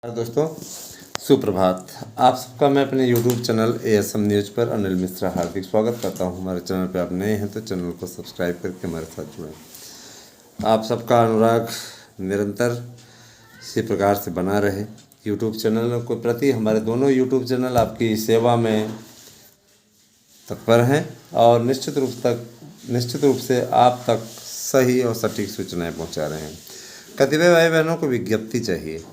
दोस्तों, सुप्रभात। आप सबका मैं अपने YouTube चैनल ASM न्यूज़ पर अनिल मिश्रा हार्दिक स्वागत करता हूं। हमारे चैनल पे आप नए हैं तो चैनल को सब्सक्राइब करके हमारे साथ जुड़ें। आप सबका अनुराग निरंतर इसी प्रकार से बना रहे। YouTube चैनल के प्रति हमारे दोनों YouTube चैनल आपकी सेवा में तत्पर हैं और निश्चित रूप से आप तक सही और सटीक सूचनाएँ पहुँचा रहे हैं। कतिपय भाई बहनों को विज्ञप्ति चाहिए।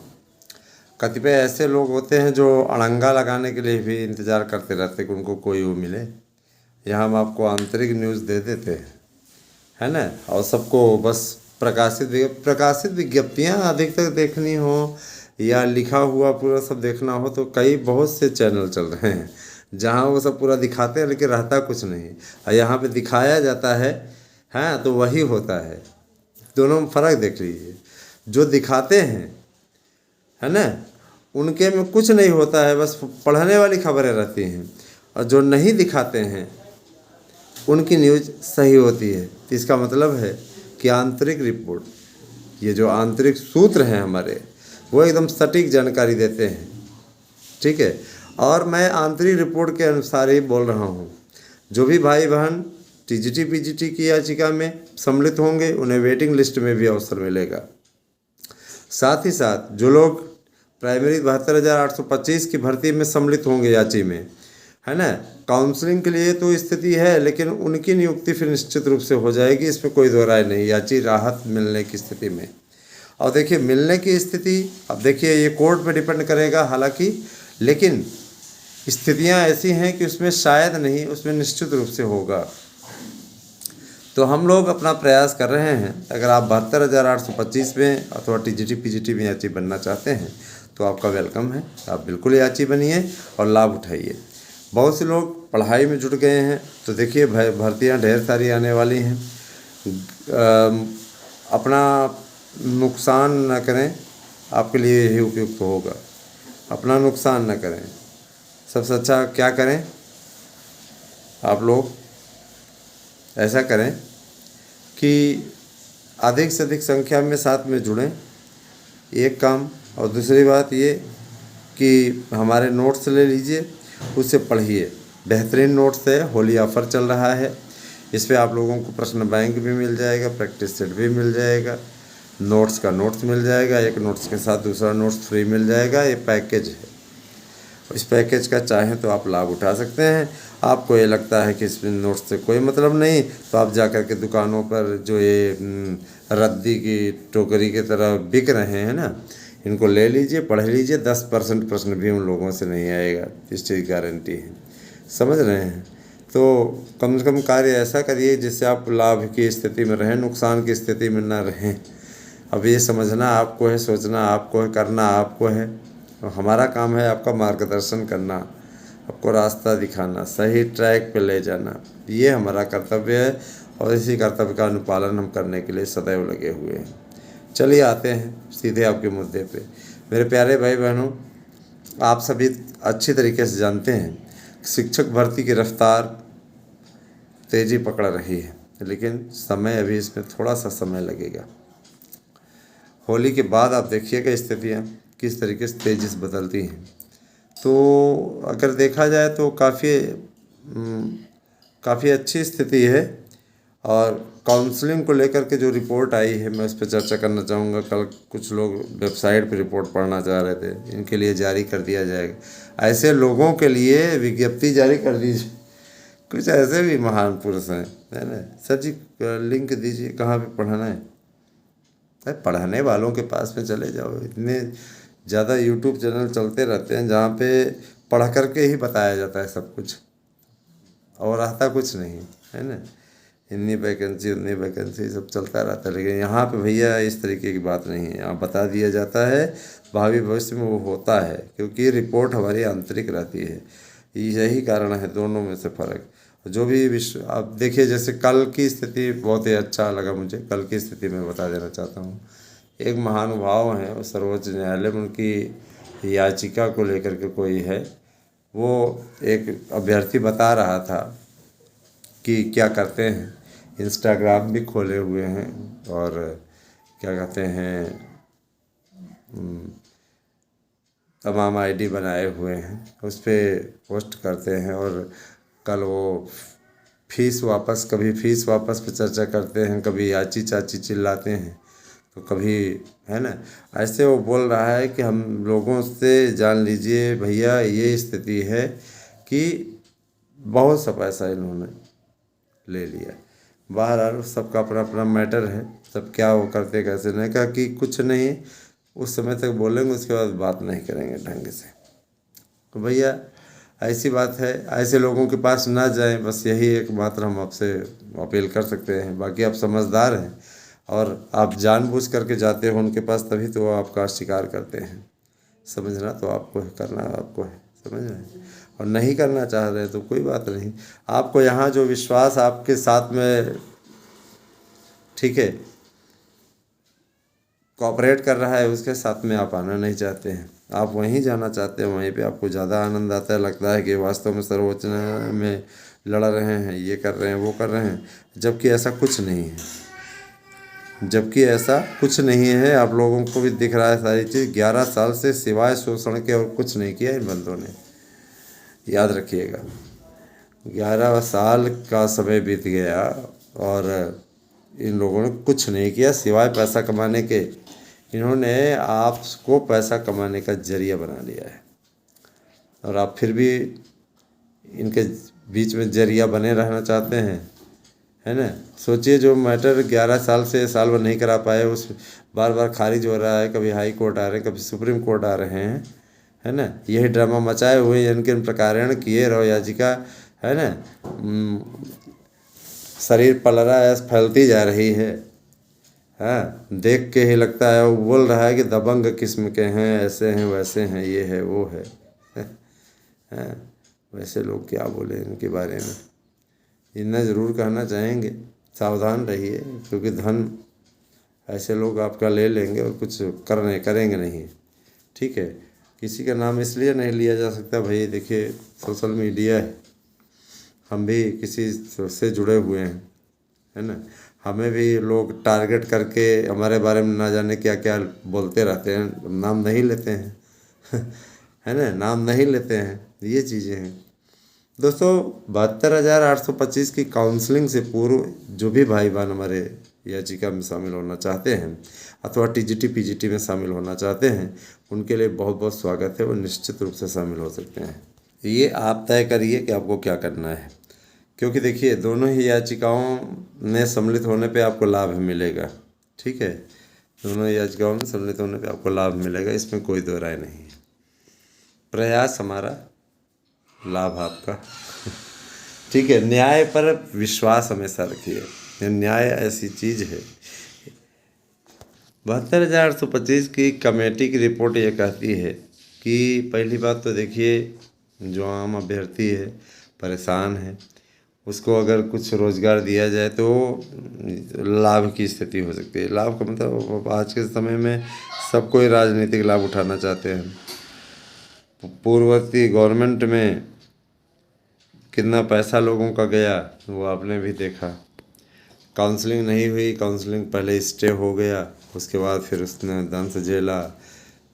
कतिपय ऐसे लोग होते हैं जो अड़ंगा लगाने के लिए भी इंतज़ार करते रहते कि उनको कोई वो मिले। यहाँ हम आपको आंतरिक न्यूज़ दे देते हैं, है ना। और सबको बस प्रकाशित विज्ञप्तियाँ अधिकतर देखनी हो या लिखा हुआ पूरा सब देखना हो तो बहुत से चैनल चल रहे हैं जहाँ वो सब पूरा दिखाते हैं लेकिन रहता कुछ नहीं। और यहाँ पे दिखाया जाता है, हाँ, तो वही होता है। दोनों में फ़र्क देख लीजिए। जो दिखाते हैं, है ना, उनके में कुछ नहीं होता है, बस पढ़ने वाली खबरें रहती हैं। और जो नहीं दिखाते हैं उनकी न्यूज़ सही होती है। तो इसका मतलब है कि आंतरिक रिपोर्ट, ये जो आंतरिक सूत्र हैं हमारे, वो एकदम सटीक जानकारी देते हैं। ठीक है। और मैं आंतरिक रिपोर्ट के अनुसार ही बोल रहा हूँ। जो भी भाई बहन TGT PGT की याचिका में सम्मिलित होंगे उन्हें वेटिंग लिस्ट में भी अवसर मिलेगा। साथ ही साथ जो लोग प्राइमरी 72,825 की भर्ती में सम्मिलित होंगे याची में, है ना, काउंसलिंग के लिए तो स्थिति है लेकिन उनकी नियुक्ति फिर निश्चित रूप से हो जाएगी, इसमें कोई दो राय नहीं। याची राहत मिलने की स्थिति में, और देखिए मिलने की स्थिति, अब देखिए ये कोर्ट पे डिपेंड करेगा हालांकि, लेकिन स्थितियां ऐसी हैं कि उसमें शायद नहीं, उसमें निश्चित रूप से होगा। तो हम लोग अपना प्रयास कर रहे हैं। अगर आप 72,825 में अथवा TGT PGT में याची बनना चाहते हैं तो आपका वेलकम है। आप बिल्कुल याची बनिए और लाभ उठाइए। बहुत से लोग पढ़ाई में जुट गए हैं तो देखिए भर्तियां ढेर सारी आने वाली हैं। अपना नुकसान न करें, आपके लिए यही उपयुक्त होगा। अपना नुकसान न करें। सबसे अच्छा क्या करें, आप लोग ऐसा करें कि अधिक से अधिक संख्या में साथ में जुड़ें, एक काम। और दूसरी बात ये कि हमारे नोट्स ले लीजिए, उससे पढ़िए। बेहतरीन नोट्स है, होली ऑफ़र चल रहा है। इस पे आप लोगों को प्रश्न बैंक भी मिल जाएगा, प्रैक्टिस सेट भी मिल जाएगा, नोट्स का नोट्स मिल जाएगा, एक नोट्स के साथ दूसरा नोट्स फ्री मिल जाएगा। ये पैकेज है। इस पैकेज का चाहें तो आप लाभ उठा सकते हैं। आपको ये लगता है कि इस नोट्स से कोई मतलब नहीं तो आप जा कर के दुकानों पर जो ये रद्दी की टोकरी की तरह बिक रहे हैं ना, इनको ले लीजिए, पढ़ लीजिए। 10% प्रश्न भी उन लोगों से नहीं आएगा, इस चीज़ की गारंटी है। समझ रहे हैं। तो कम से कम कार्य ऐसा करिए जिससे आप लाभ की स्थिति में रहें, नुकसान की स्थिति में ना रहें। अब ये समझना आपको है, सोचना आपको है, करना आपको है। और हमारा काम है आपका मार्गदर्शन करना, आपको रास्ता दिखाना, सही ट्रैक पे ले जाना। ये हमारा कर्तव्य है और इसी कर्तव्य का अनुपालन हम करने के लिए सदैव लगे हुए हैं। चलिए आते हैं सीधे आपके मुद्दे पे। मेरे प्यारे भाई बहनों, आप सभी अच्छी तरीके से जानते हैं शिक्षक भर्ती की रफ्तार तेज़ी पकड़ रही है, लेकिन समय अभी इसमें थोड़ा सा समय लगेगा। होली के बाद आप देखिएगा स्थितियाँ किस तरीके से तेज़ी से बदलती हैं। तो अगर देखा जाए तो काफ़ी अच्छी स्थिति है। और काउंसलिंग को लेकर के जो रिपोर्ट आई है मैं उस पर चर्चा करना चाहूँगा। कल कुछ लोग वेबसाइट पर रिपोर्ट पढ़ना चाह रहे थे, इनके लिए जारी कर दिया जाएगा। ऐसे लोगों के लिए विज्ञप्ति जारी कर दीजिए। कुछ ऐसे भी महान पुरुष हैं, है ना। सर जी लिंक दीजिए, कहाँ पे पढ़ाना है। पढ़ाने वालों के पास में चले जाओ। इतने ज़्यादा YouTube चैनल चलते रहते हैं जहाँ पे पढ़ करके ही बताया जाता है सब कुछ, और आता कुछ नहीं, है ना। इतनी वैकेंसी उतनी वैकेंसी सब चलता रहता है, लेकिन यहाँ पे भैया इस तरीके की बात नहीं है। यहाँ बता दिया जाता है, भावी भविष्य में वो होता है, क्योंकि रिपोर्ट हमारी आंतरिक रहती है। यही कारण है दोनों में से फ़र्क। जो भी विश्व आप देखिए, जैसे कल की स्थिति बहुत ही अच्छा लगा मुझे। कल की स्थिति मैं बता देना चाहता हूँ। एक महानुभाव हैं, वो सर्वोच्च न्यायालय में उनकी याचिका को लेकर के कोई है, वो एक अभ्यर्थी बता रहा था कि क्या करते हैं, इंस्टाग्राम भी खोले हुए हैं और क्या कहते हैं तमाम आईडी बनाए हुए हैं, उस पर पोस्ट करते हैं और कल वो फीस वापस, कभी फीस वापस पे चर्चा करते हैं, कभी याची चाची चिल्लाते हैं, तो कभी, है ना, ऐसे वो बोल रहा है कि हम लोगों से जान लीजिए भैया ये स्थिति है कि बहुत सा पैसा इन्होंने ले लिया। बहरहाल सबका अपना अपना मैटर है, सब क्या वो करते कैसे नहीं, कहा कि कुछ नहीं उस समय तक बोलेंगे, उसके बाद बात नहीं करेंगे ढंग से। तो भैया ऐसी बात है, ऐसे लोगों के पास ना जाएं, बस यही एकमात्र हम आपसे अपील कर सकते हैं। बाकी आप समझदार हैं और आप जानबूझ करके जाते हो उनके पास, तभी तो वो आपका शिकार करते हैं। समझना तो आपको है, करना आपको है, समझ रहे हैं। और नहीं करना चाह रहे तो कोई बात नहीं, आपको यहाँ जो विश्वास आपके साथ में, ठीक है, कोऑपरेट कर रहा है, उसके साथ में आप आना नहीं चाहते हैं, आप वहीं जाना चाहते हैं, वहीं पे आपको ज़्यादा आनंद आता है, लगता है कि वास्तव में सर्वोच्च न्यायालय में लड़ रहे हैं, ये कर रहे हैं, वो कर रहे हैं, जबकि ऐसा कुछ नहीं है, जबकि ऐसा कुछ नहीं है। आप लोगों को भी दिख रहा है सारी चीज़। 11 साल से सिवाय शोषण के और कुछ नहीं किया इन बंदों ने, याद रखिएगा। 11 साल का समय बीत गया और इन लोगों ने कुछ नहीं किया सिवाय पैसा कमाने के। इन्होंने आपको पैसा कमाने का जरिया बना लिया है और आप फिर भी इनके बीच में जरिया बने रहना चाहते हैं, है ना। सोचिए जो मैटर 11 साल से साल भर नहीं करा पाए, उस बार बार खारिज हो रहा है, कभी हाई कोर्ट आ रहे हैं, कभी सुप्रीम कोर्ट आ रहे हैं, है ना। यही ड्रामा मचाए हुए इनके प्रकरण किए रहो याचिका, है ना। शरीर पलरा फैलती जा रही है। हाँ, देख के ही लगता है, वो बोल रहा है कि दबंग किस्म के हैं, ऐसे हैं वैसे हैं, ये है वो है। हाँ, वैसे लोग क्या बोले इनके बारे में। इतना ज़रूर कहना चाहेंगे, सावधान रहिए, क्योंकि धन ऐसे लोग आपका ले लेंगे और कुछ करेंगे नहीं, ठीक है। किसी का नाम इसलिए नहीं लिया जा सकता भाई, देखिए सोशल मीडिया है, हम भी किसी से जुड़े हुए हैं, है ना। हमें भी लोग टारगेट करके हमारे बारे में ना जाने क्या क्या बोलते रहते हैं, नाम नहीं लेते हैं है ना, नाम नहीं लेते हैं, ये चीज़ें हैं दोस्तों। 72,825 की काउंसलिंग से पूर्व जो भी भाई बहन हमारे याचिका में शामिल होना चाहते हैं अथवा टीजीटी पीजीटी में शामिल होना चाहते हैं, उनके लिए बहुत बहुत स्वागत है, वो निश्चित रूप से शामिल हो सकते हैं। ये आप तय करिए कि आपको क्या करना है, क्योंकि देखिए दोनों ही याचिकाओं में सम्मिलित होने पे आपको लाभ मिलेगा, ठीक है। दोनों याचिकाओं में सम्मिलित होने पे आपको लाभ मिलेगा, इसमें कोई दो राय नहीं है। प्रयास हमारा, लाभ आपका ठीक है। न्याय पर विश्वास हमेशा रखिए, न्याय ऐसी चीज़ है। 72,825 की कमेटी की रिपोर्ट ये कहती है कि पहली बात तो देखिए, जो आम अभ्यर्थी है परेशान है, उसको अगर कुछ रोज़गार दिया जाए तो लाभ की स्थिति हो सकती है। लाभ का मतलब आज के समय में सब कोई राजनीतिक लाभ उठाना चाहते हैं। पूर्ववर्ती गवर्नमेंट में कितना पैसा लोगों का गया वो आपने भी देखा। काउंसलिंग नहीं हुई, काउंसलिंग पहले स्टे हो गया, उसके बाद फिर उसने दंश झेला।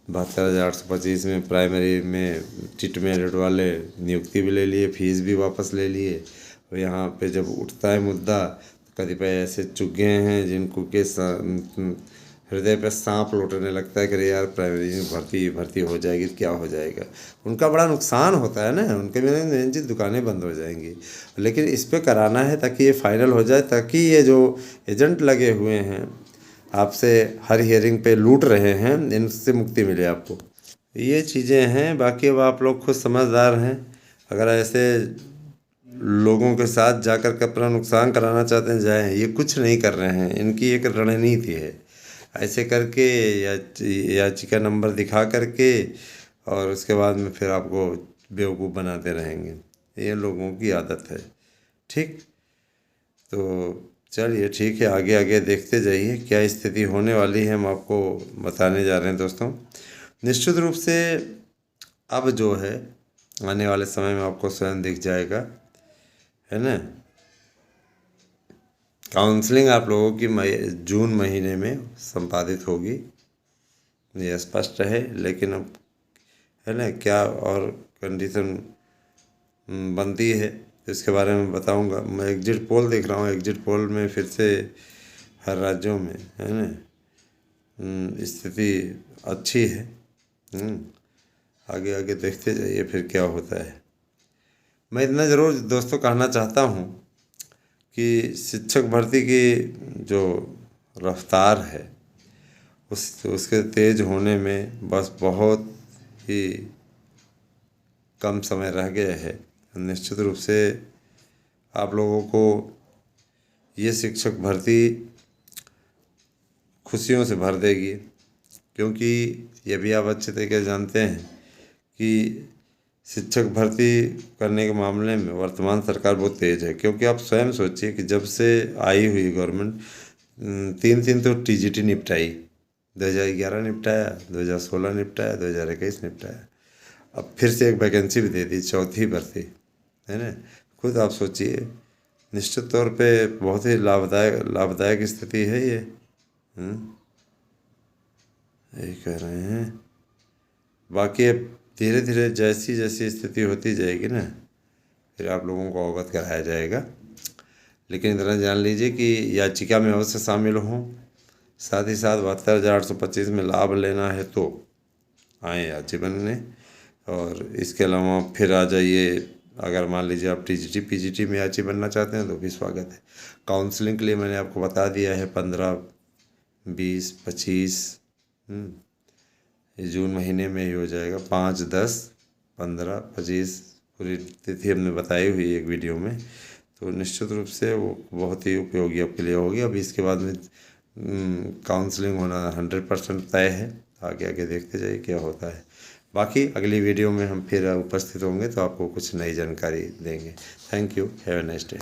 72,825 में प्राइमरी में टिट मेरिट वाले नियुक्ति भी ले लिए, फीस भी वापस ले लिए। और यहाँ पे जब उठता है मुद्दा, तो कतिपय ऐसे चुग्गे हैं जिनको के हृदय पे सांप लौटने लगता है कि अरे यार प्राइमरी में भर्ती हो जाएगी तो क्या हो जाएगा। उनका बड़ा नुकसान होता है ना, उनके मेन चीज़ दुकानें बंद हो जाएंगी। लेकिन इस पे कराना है ताकि ये फाइनल हो जाए, ताकि ये जो एजेंट लगे हुए हैं आपसे हर हियरिंग पे लूट रहे हैं, इनसे मुक्ति मिले आपको। ये चीज़ें हैं। बाकी अब आप लोग खुद समझदार हैं, अगर ऐसे लोगों के साथ जाकर के अपना नुकसान कराना चाहते हैं जाएं। ये कुछ नहीं कर रहे हैं, इनकी एक रणनीति है, ऐसे करके याचिका नंबर दिखा करके और उसके बाद में फिर आपको बेवकूफ़ बनाते रहेंगे। ये लोगों की आदत है, ठीक। तो चलिए ठीक है, आगे आगे देखते जाइए क्या स्थिति होने वाली है, हम आपको बताने जा रहे हैं दोस्तों। निश्चित रूप से अब जो है आने वाले समय में आपको स्वयं दिख जाएगा, है ना। काउंसलिंग आप लोगों की जून महीने में संपादित होगी, ये स्पष्ट है। लेकिन अब है ना, क्या और कंडीशन बनती है, तो इसके बारे में बताऊंगा। मैं एग्जिट पोल देख रहा हूँ, एग्जिट पोल में फिर से हर राज्यों में, है ना, स्थिति अच्छी है। आगे आगे देखते जाइए फिर क्या होता है। मैं इतना ज़रूर दोस्तों कहना चाहता हूँ कि शिक्षक भर्ती की जो रफ्तार है उसके तेज होने में बस बहुत ही कम समय रह गया है। निश्चित रूप से आप लोगों को ये शिक्षक भर्ती खुशियों से भर देगी, क्योंकि ये भी आप अच्छे तरीके से जानते हैं कि शिक्षक भर्ती करने के मामले में वर्तमान सरकार बहुत तेज़ है। क्योंकि आप स्वयं सोचिए कि जब से आई हुई गवर्नमेंट, तीन तो टीजीटी निपटाई, 2011 निपटाया, 2016 निपटाया, 2021 निपटाया, अब फिर से एक वैकेंसी भी दे दी, चौथी भर्ती, है ना। खुद आप सोचिए, निश्चित तौर पे बहुत ही लाभदायक स्थिति है ये। यही कह रहे हैं। बाकी अब धीरे धीरे जैसी जैसी स्थिति होती जाएगी ना, फिर आप लोगों को अवगत कराया जाएगा। लेकिन इतना जान लीजिए कि याचिका में अवश्य शामिल हों। साथ ही साथ 72,825 में लाभ लेना है तो आएँ याची बनने। और इसके अलावा फिर आ जाइए, अगर मान लीजिए आप टीजीटी पीजीटी में याची बनना चाहते हैं तो भी स्वागत है। काउंसलिंग के लिए मैंने आपको बता दिया है 15, 20, 25, ये जून महीने में ही हो जाएगा। 5, 10, 15, 25 पूरी तिथि हमने बताई हुई है एक वीडियो में। तो निश्चित रूप से वो बहुत ही उपयोगी आपके लिए होगी। अभी इसके बाद में काउंसलिंग होना 100% तय है। आगे आगे देखते जाइए क्या होता है। बाकी अगली वीडियो में हम फिर उपस्थित होंगे तो आपको कुछ नई जानकारी देंगे। Thank you, have a nice day.